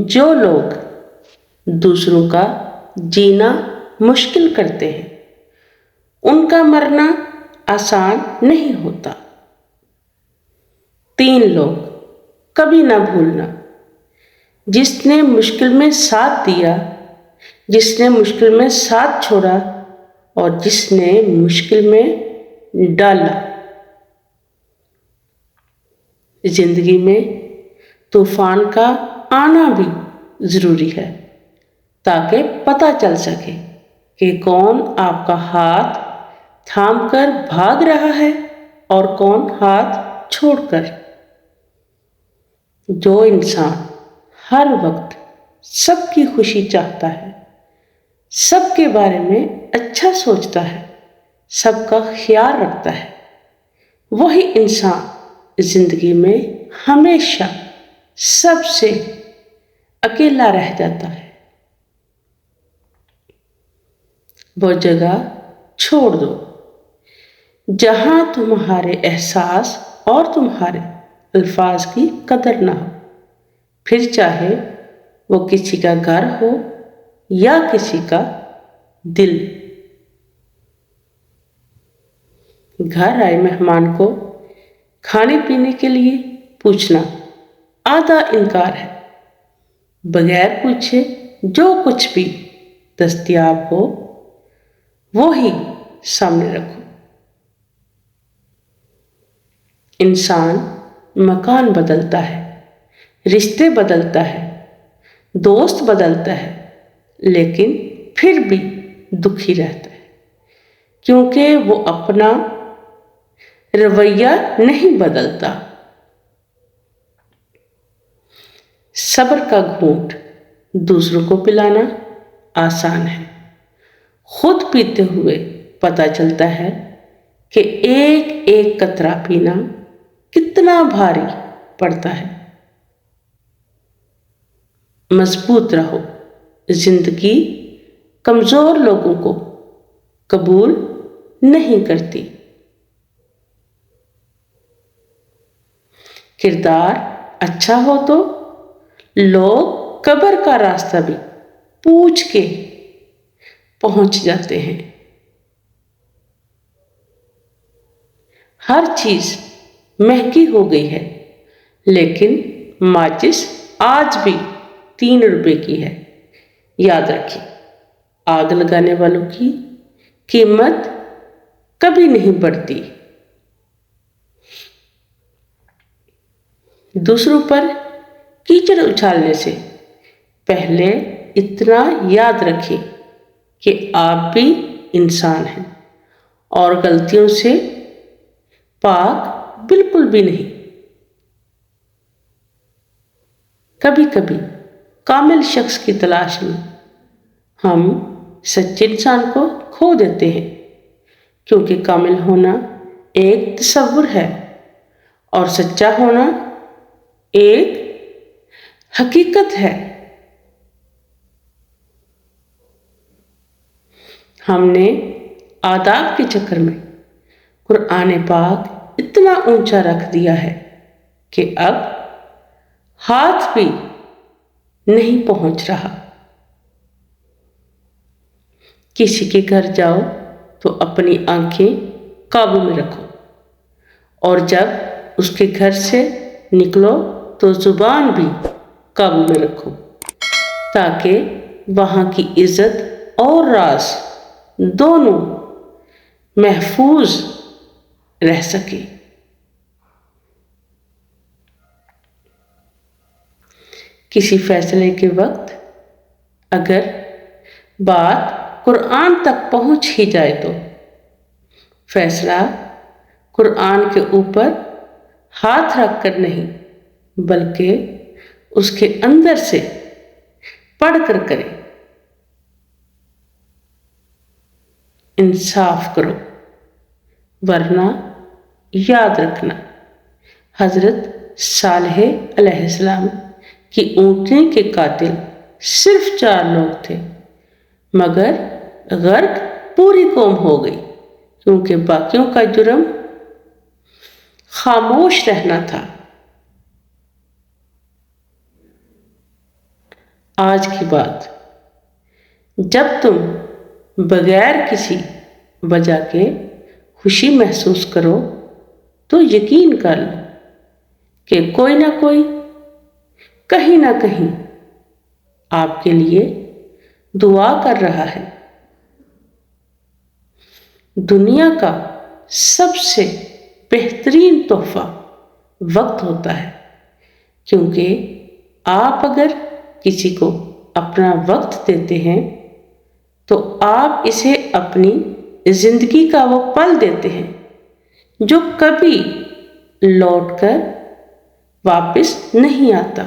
جو لوگ دوسروں کا جینا مشکل کرتے ہیں ان کا مرنا آسان نہیں ہوتا۔ 3 لوگ کبھی نہ بھولنا، جس نے مشکل میں ساتھ دیا، جس نے مشکل میں ساتھ چھوڑا اور جس نے مشکل میں ڈالا۔ زندگی میں طوفان کا آنا بھی ضروری ہے تاکہ پتہ چل سکے کہ کون آپ کا ہاتھ تھام کر بھاگ رہا ہے اور کون ہاتھ چھوڑ کر۔ جو انسان ہر وقت سب کی خوشی چاہتا ہے، سب کے بارے میں اچھا سوچتا ہے، سب کا خیال رکھتا ہے، وہی انسان زندگی میں ہمیشہ سب سے اکیلا رہ جاتا ہے۔ وہ جگہ چھوڑ دو جہاں تمہارے احساس اور تمہارے الفاظ کی قدر نہ ہو، پھر چاہے وہ کسی کا گھر ہو یا کسی کا دل۔ گھر آئے مہمان کو کھانے پینے کے لیے پوچھنا آدھا انکار ہے۔ بغیر پوچھے جو کچھ بھی دستیاب ہو وہی سامنے رکھو۔ انسان مکان بدلتا ہے، رشتے بدلتا ہے، دوست بدلتا ہے، لیکن پھر بھی دکھی رہتا ہے کیونکہ وہ اپنا رویہ نہیں بدلتا۔ صبر کا گھونٹ دوسروں کو پلانا آسان ہے، خود پیتے ہوئے پتہ چلتا ہے کہ ایک ایک قطرہ پینا کتنا بھاری پڑتا ہے۔ مضبوط رہو، زندگی کمزور لوگوں کو قبول نہیں کرتی۔ کردار اچھا ہو تو لوگ قبر کا راستہ بھی پوچھ کے پہنچ جاتے ہیں۔ ہر چیز مہنگی ہو گئی ہے لیکن ماچس آج بھی 3 روپے کی ہے۔ یاد رکھیں، آگ لگانے والوں کی قیمت کبھی نہیں بڑھتی۔ دوسروں پر کیچڑ اچھالنے سے پہلے اتنا یاد رکھیں کہ آپ بھی انسان ہیں اور غلطیوں سے پاک بالکل بھی نہیں۔ کبھی کبھی کامل شخص کی تلاش میں ہم سچے انسان کو کھو دیتے ہیں، کیونکہ کامل ہونا ایک تصور ہے اور سچا ہونا ایک حقیقت ہے۔ ہم نے آداب کے چکر میں قرآن پاک اتنا اونچا رکھ دیا ہے کہ اب ہاتھ بھی نہیں پہنچ رہا۔ کسی کے گھر جاؤ تو اپنی آنکھیں قابو میں رکھو، اور جب اس کے گھر سے نکلو تو زبان بھی قابو میں رکھو تاکہ وہاں کی عزت اور راز دونوں محفوظ رہ سکے۔ کسی فیصلے کے وقت اگر بات قرآن تک پہنچ ہی جائے تو فیصلہ قرآن کے اوپر ہاتھ رکھ کر نہیں بلکہ اس کے اندر سے پڑھ کر کرے۔ انصاف کرو، ورنہ یاد رکھنا حضرت صالح علیہ السلام کی اونٹنی کے قاتل صرف 4 لوگ تھے، مگر غرق پوری قوم ہو گئی کیونکہ باقیوں کا جرم خاموش رہنا تھا۔ آج کی بات، جب تم بغیر کسی وجہ کے خوشی محسوس کرو تو یقین کر لو کہ کوئی نہ کوئی کہیں نہ کہیں آپ کے لیے دعا کر رہا ہے۔ دنیا کا سب سے بہترین تحفہ وقت ہوتا ہے، کیونکہ آپ اگر کسی کو اپنا وقت دیتے ہیں تو آپ اسے اپنی زندگی کا وہ پل دیتے ہیں جو کبھی لوٹ کر واپس نہیں آتا۔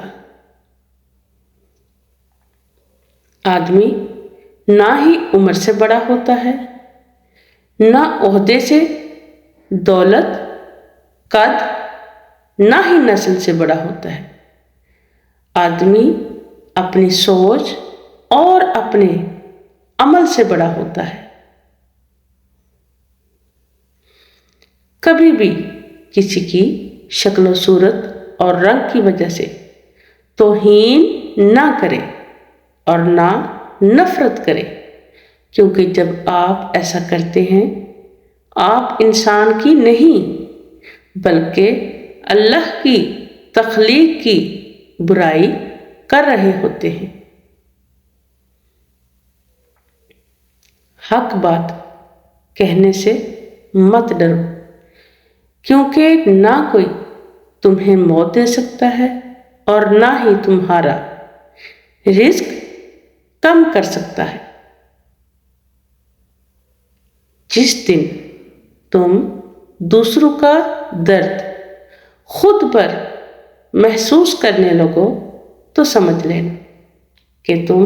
آدمی نہ ہی عمر سے بڑا ہوتا ہے، نہ عہدے سے، دولت، قد، نہ ہی نسل سے بڑا ہوتا ہے۔ آدمی اپنی سوچ اور اپنے عمل سے بڑا ہوتا ہے۔ کبھی بھی کسی کی شکل و صورت اور رنگ کی وجہ سے توہین نہ کرے اور نہ نفرت کرے، کیونکہ جب آپ ایسا کرتے ہیں آپ انسان کی نہیں بلکہ اللہ کی تخلیق کی برائی کر رہے ہوتے ہیں۔ حق بات کہنے سے مت ڈرو، کیونکہ نہ کوئی تمہیں موت دے سکتا ہے اور نہ ہی تمہارا رزق کم کر سکتا ہے۔ جس دن تم دوسروں کا درد خود پر محسوس کرنے لگو تو سمجھ لینا کہ تم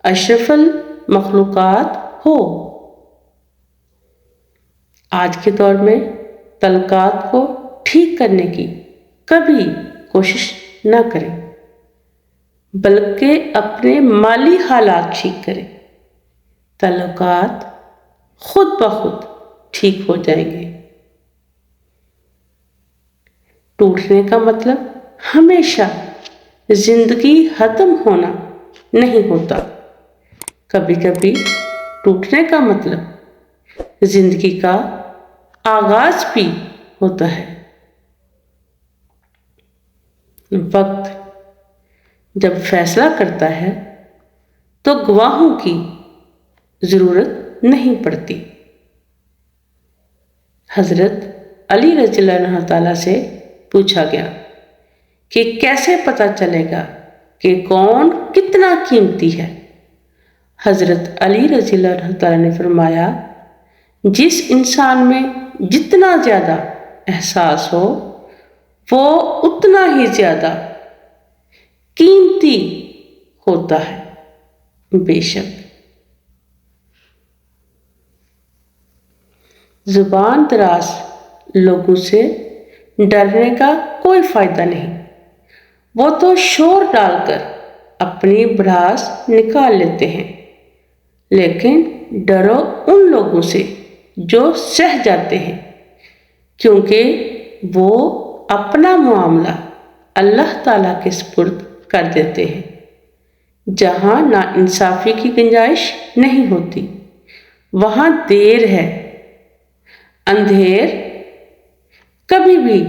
اشرف المخلوقات ہو۔ آج کے دور میں تعلقات کو ٹھیک کرنے کی کبھی کوشش نہ کریں، بلکہ اپنے مالی حالات ٹھیک کریں۔ تعلقات خود بخود ٹھیک ہو جائیں گے۔ ٹوٹنے کا مطلب ہمیشہ زندگی ختم ہونا نہیں ہوتا، کبھی کبھی ٹوٹنے کا مطلب زندگی کا آغاز بھی ہوتا ہے۔ وقت جب فیصلہ کرتا ہے تو گواہوں کی ضرورت نہیں پڑتی۔ حضرت علی رضی اللہ عنہ تعالیٰ سے پوچھا گیا کہ کیسے پتہ چلے گا کہ کون کتنا قیمتی ہے؟ حضرت علی رضی اللہ عنہ تعالیٰ نے فرمایا، جس انسان میں جتنا زیادہ احساس ہو وہ اتنا ہی زیادہ قیمتی ہوتا ہے۔ بے شک زبان دراز لوگوں سے ڈرنے کا کوئی فائدہ نہیں، وہ تو شور ڈال کر اپنی بھڑاس نکال لیتے ہیں، لیکن ڈرو ان لوگوں سے جو سہ جاتے ہیں، کیونکہ وہ اپنا معاملہ اللہ تعالیٰ کے سپرد کر دیتے ہیں۔ جہاں ناانصافی کی گنجائش نہیں ہوتی وہاں دیر ہے، اندھیر کبھی بھی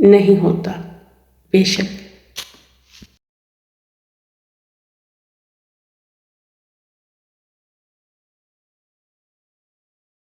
نہیں ہوتا۔ بے شک